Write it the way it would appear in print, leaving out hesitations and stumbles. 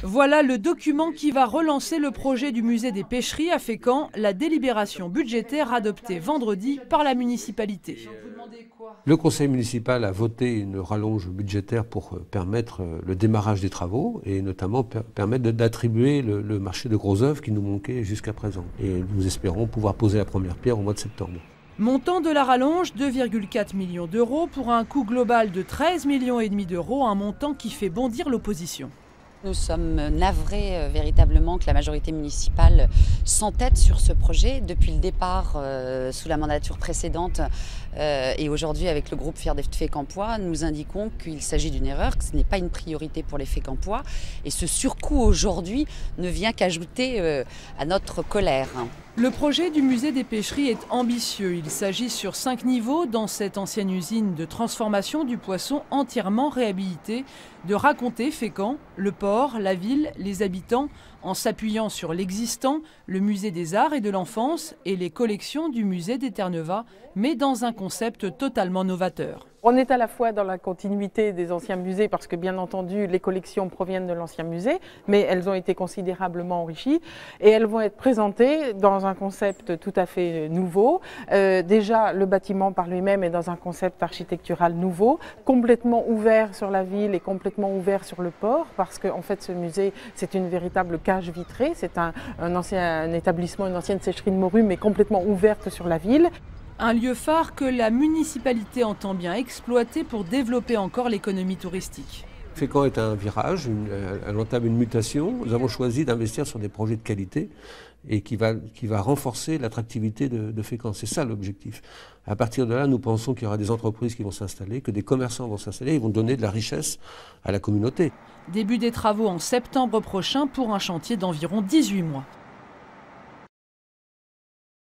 Voilà le document qui va relancer le projet du musée des pêcheries à Fécamp, la délibération budgétaire adoptée vendredi par la municipalité. Le conseil municipal a voté une rallonge budgétaire pour permettre le démarrage des travaux et notamment permettre d'attribuer le marché de gros œuvres qui nous manquait jusqu'à présent. Et nous espérons pouvoir poser la première pierre au mois de septembre. Montant de la rallonge, 2,4 millions d'euros pour un coût global de 13,5 millions d'euros, un montant qui fait bondir l'opposition. Nous sommes navrés véritablement que la majorité municipale s'entête sur ce projet. Depuis le départ, sous la mandature précédente et aujourd'hui avec le groupe Fier des Fécampois, nous indiquons qu'il s'agit d'une erreur, que ce n'est pas une priorité pour les Fécampois. Et ce surcoût aujourd'hui ne vient qu'ajouter à notre colère. Le projet du musée des pêcheries est ambitieux. Il s'agit sur 5 niveaux dans cette ancienne usine de transformation du poisson entièrement réhabilitée, de raconter Fécamp, le port, la ville, les habitants, en s'appuyant sur l'existant, le musée des arts et de l'enfance et les collections du musée d'Eterneva, mais dans un concept totalement novateur. On est à la fois dans la continuité des anciens musées parce que bien entendu les collections proviennent de l'ancien musée, mais elles ont été considérablement enrichies et elles vont être présentées dans un concept tout à fait nouveau. Déjà le bâtiment par lui-même est dans un concept architectural nouveau, complètement ouvert sur la ville et complètement ouvert sur le port parce qu'en fait ce musée c'est une véritable cage vitrée, c'est un ancien établissement, une ancienne sécherie de morue mais complètement ouverte sur la ville. Un lieu phare que la municipalité entend bien exploiter pour développer encore l'économie touristique. Fécamp est un virage, elle entame une mutation. Nous avons choisi d'investir sur des projets de qualité et qui va renforcer l'attractivité de Fécamp. C'est ça l'objectif. À partir de là, nous pensons qu'il y aura des entreprises qui vont s'installer, que des commerçants vont s'installer et vont donner de la richesse à la communauté. Début des travaux en septembre prochain pour un chantier d'environ 18 mois.